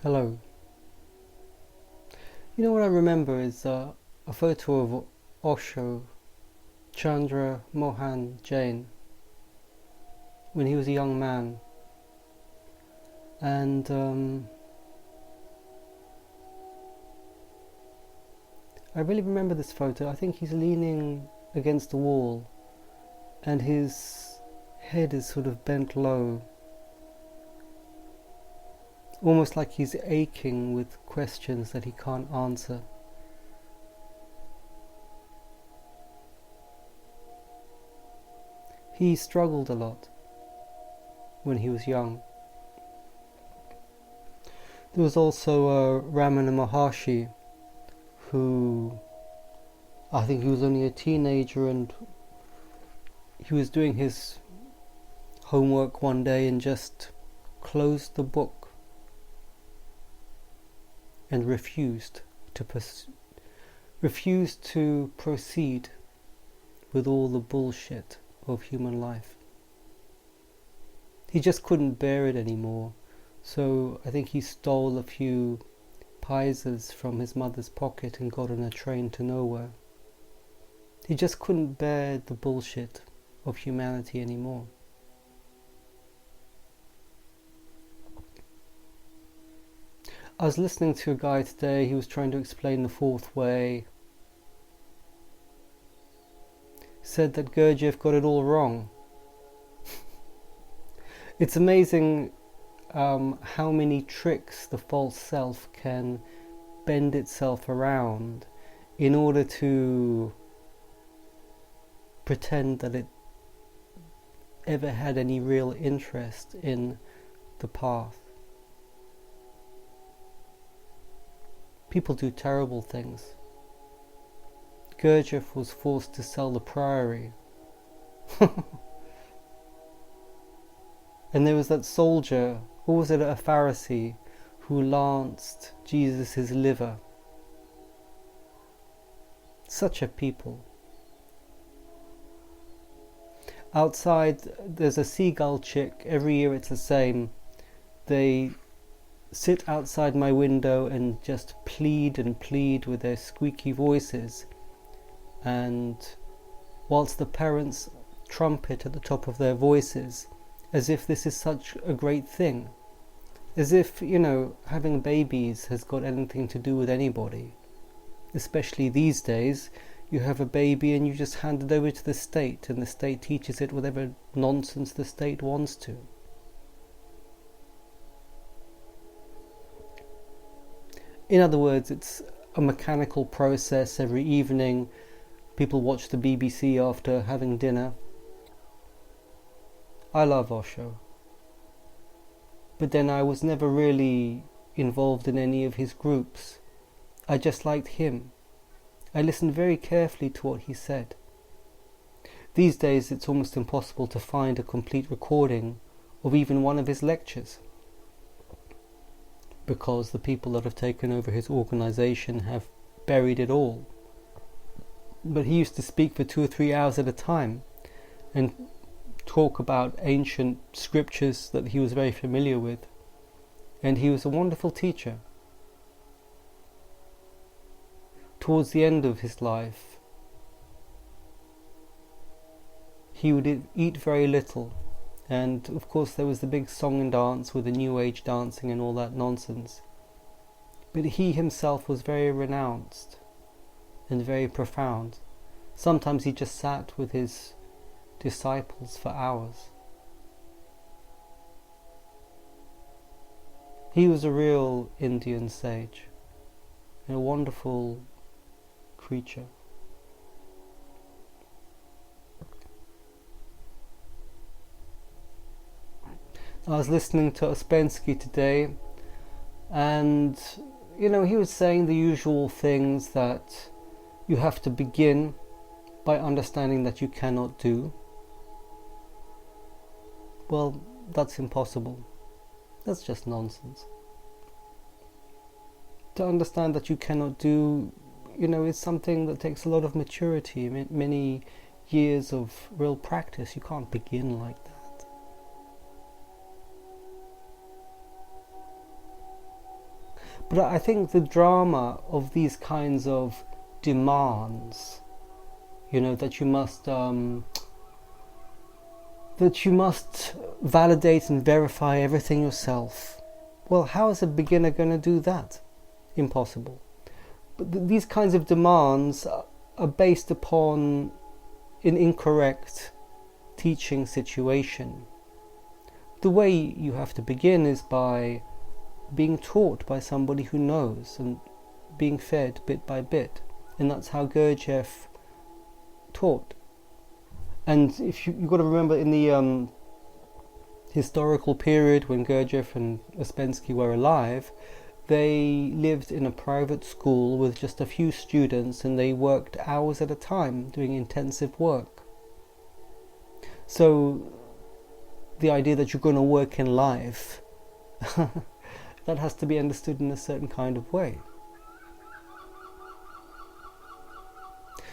Hello. You know what I remember is a photo of Osho, Chandra, Mohan, Jain, when he was a young man. And I really remember this photo. I think he's leaning against the wall and his head is sort of bent low, almost like he's aching with questions that he can't answer. He struggled a lot when he was young. There was also Ramana Maharshi, who I think he was only a teenager, and he was doing his homework one day and just closed the book and refused to proceed with all the bullshit of human life. He just couldn't bear it anymore, so I think he stole a few paisas from his mother's pocket and got on a train to nowhere. He just couldn't bear the bullshit of humanity anymore. I was listening to a guy today. He was trying to explain the fourth way. Said that Gurdjieff got it all wrong. It's amazing how many tricks the false self can bend itself around in order to pretend that it ever had any real interest in the path. People do terrible things. Gurdjieff was forced to sell the priory. And there was that soldier, or was it a Pharisee, who lanced Jesus' liver. Such a people. Outside, there's a seagull chick. Every year it's the same. They sit outside my window and just plead and plead with their squeaky voices. And whilst the parents trumpet at the top of their voices, as if this is such a great thing. As if, having babies has got anything to do with anybody. Especially these days, you have a baby and you just hand it over to the state, and the state teaches it whatever nonsense the state wants to. In other words, it's a mechanical process. Every evening, people watch the BBC after having dinner. I love Osho. But then I was never really involved in any of his groups. I just liked him. I listened very carefully to what he said. These days it's almost impossible to find a complete recording of even one of his lectures, because the people that have taken over his organization have buried it all. But he used to speak for 2 or 3 hours at a time and talk about ancient scriptures that he was very familiar with. And he was a wonderful teacher. Towards the end of his life, he would eat very little. And of course there was the big song and dance with the New Age dancing and all that nonsense. But he himself was very renounced and very profound. Sometimes he just sat with his disciples for hours. He was a real Indian sage, and a wonderful creature. I was listening to Ouspensky today, and he was saying the usual things, that you have to begin by understanding that you cannot do. Well, that's impossible. That's just nonsense. To understand that you cannot do, is something that takes a lot of maturity, many years of real practice. You can't begin like that. But I think the drama of these kinds of demands, that you must validate and verify everything yourself. Well, how is a beginner going to do that? Impossible. But these kinds of demands are based upon an incorrect teaching situation. The way you have to begin is by being taught by somebody who knows and being fed bit by bit. And that's how Gurdjieff taught. And if you've got to remember, in the historical period when Gurdjieff and Ouspensky were alive, they lived in a private school with just a few students, and they worked hours at a time doing intensive work. So the idea that you're going to work in life, that has to be understood in a certain kind of way.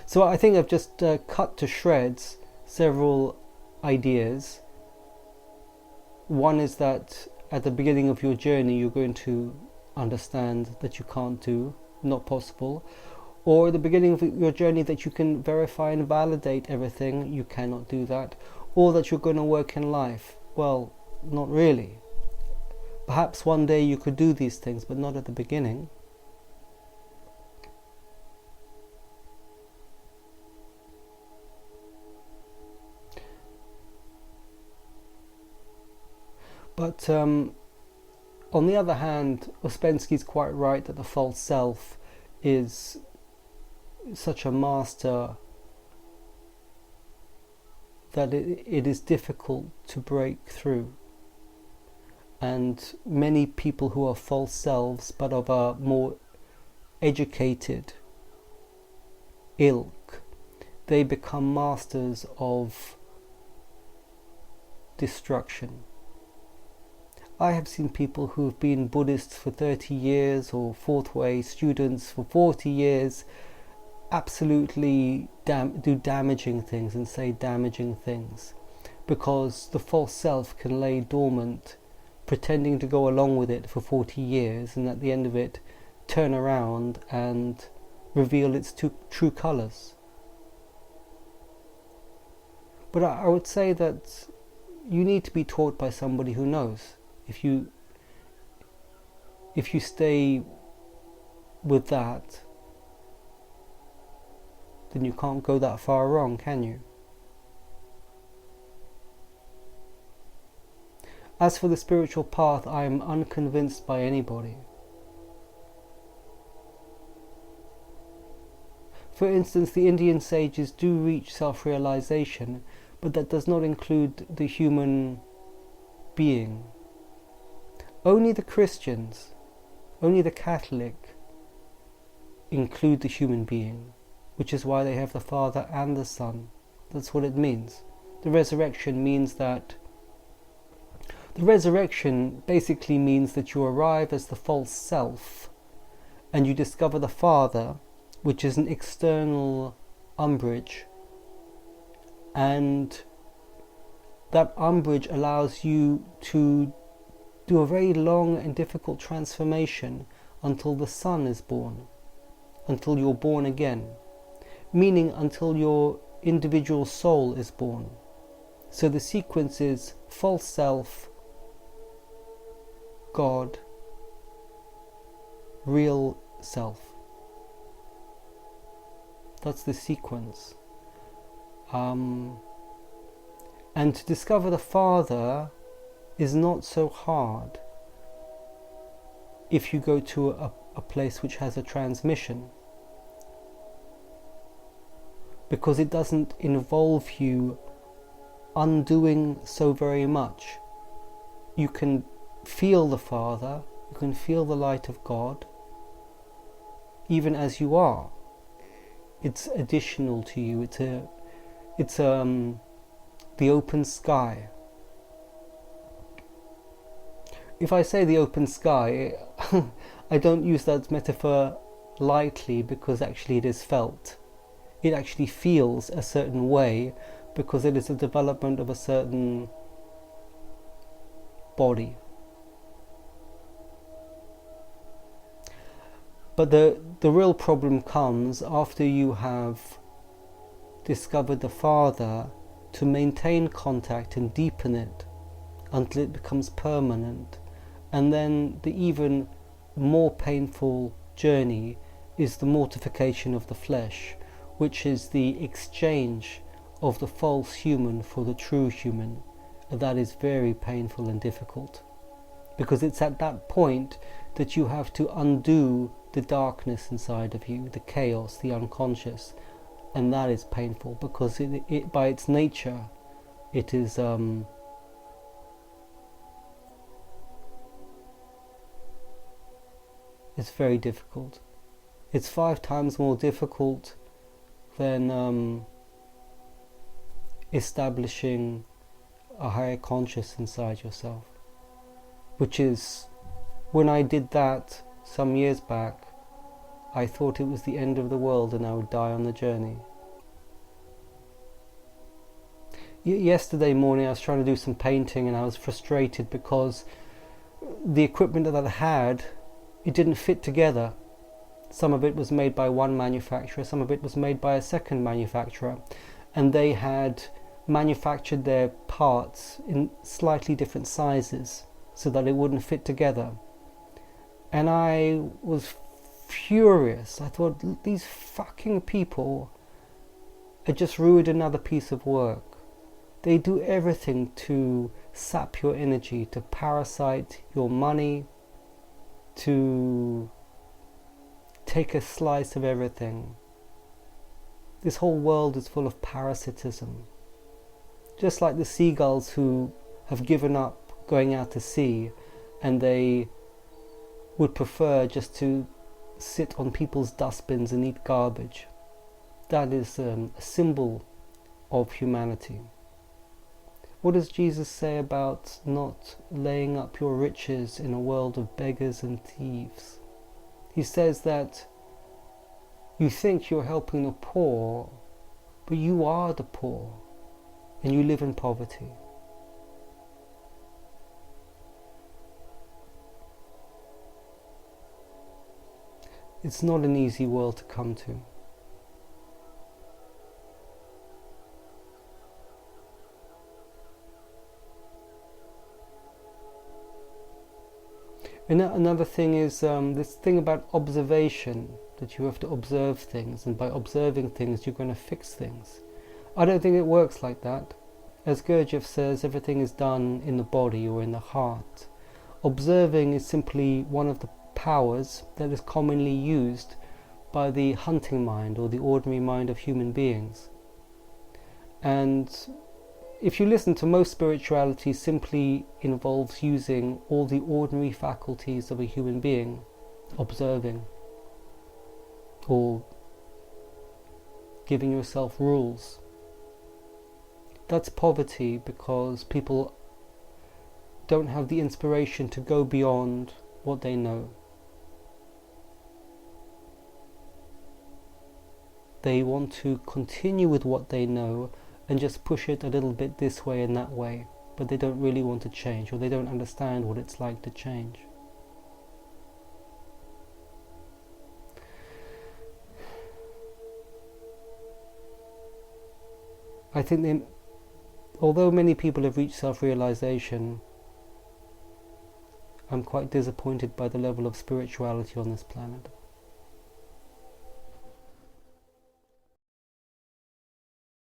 So I think I've just cut to shreds several ideas. One is that at the beginning of your journey you're going to understand that you can't do, not possible. Or at the beginning of your journey that you can verify and validate everything, you cannot do that. Or that you're going to work in life. Well, not really. Perhaps one day you could do these things, but not at the beginning. But on the other hand, Ouspensky's quite right that the false self is such a master that it is difficult to break through. And many people who are false selves but of a more educated ilk, they become masters of destruction. I have seen people who have been Buddhists for 30 years or Fourth Way students for 40 years absolutely do damaging things and say damaging things, because the false self can lay dormant, pretending to go along with it for 40 years, and at the end of it turn around and reveal its true colours. But I would say that you need to be taught by somebody who knows. If you stay with that, then you can't go that far wrong, can you? As for the spiritual path, I am unconvinced by anybody. For instance, the Indian sages do reach self-realization, but that does not include the human being. Only the Christians, only the Catholic include the human being, which is why they have the Father and the Son. That's what it means. The resurrection means that the resurrection basically means that you arrive as the false self and you discover the Father, which is an external umbrage, and that umbrage allows you to do a very long and difficult transformation until the Son is born, until you're born again, meaning until your individual soul is born. So the sequence is false self, God, real self. That's the sequence. And to discover the Father is not so hard if you go to a place which has a transmission, because it doesn't involve you undoing so very much. You can feel the Father, you can feel the light of God, even as you are. It's additional to you. It's the open sky. If I say the open sky, I don't use that metaphor lightly, because actually it is felt. It actually feels a certain way because it is a development of a certain body. But the real problem comes after you have discovered the Father, to maintain contact and deepen it until it becomes permanent. And then the even more painful journey is the mortification of the flesh, which is the exchange of the false human for the true human. And that is very painful and difficult, because it's at that point that you have to undo the darkness inside of you, the chaos, the unconscious. And that is painful, because it by its nature, it is it's very difficult. It's 5 times more difficult than establishing a higher conscious inside yourself. Which is, when I did that some years back, I thought it was the end of the world and I would die on the journey. Yesterday morning I was trying to do some painting, and I was frustrated because the equipment that I had, it didn't fit together. Some of it was made by one manufacturer, some of it was made by a second manufacturer, and they had manufactured their parts in slightly different sizes so that it wouldn't fit together. And I was furious. I thought, these fucking people had just ruined another piece of work. They do everything to sap your energy, to parasite your money, to take a slice of everything. This whole world is full of parasitism. Just like the seagulls who have given up going out to sea, and they would prefer just to sit on people's dustbins and eat garbage. That is a symbol of humanity. What does Jesus say about not laying up your riches in a world of beggars and thieves? He says that you think you're helping the poor, but you are the poor, and you live in poverty. It's not an easy world to come to. And another thing is this thing about observation, that you have to observe things, and by observing things you're going to fix things. I don't think it works like that. As Gurdjieff says, everything is done in the body or in the heart. Observing is simply one of the powers that is commonly used by the hunting mind or the ordinary mind of human beings. And if you listen to most spirituality, simply involves using all the ordinary faculties of a human being, observing, or giving yourself rules. That's poverty, because people don't have the inspiration to go beyond what they know. They want to continue with what they know and just push it a little bit this way and that way, but they don't really want to change, or they don't understand what it's like to change. I think although many people have reached self-realization, I'm quite disappointed by the level of spirituality on this planet.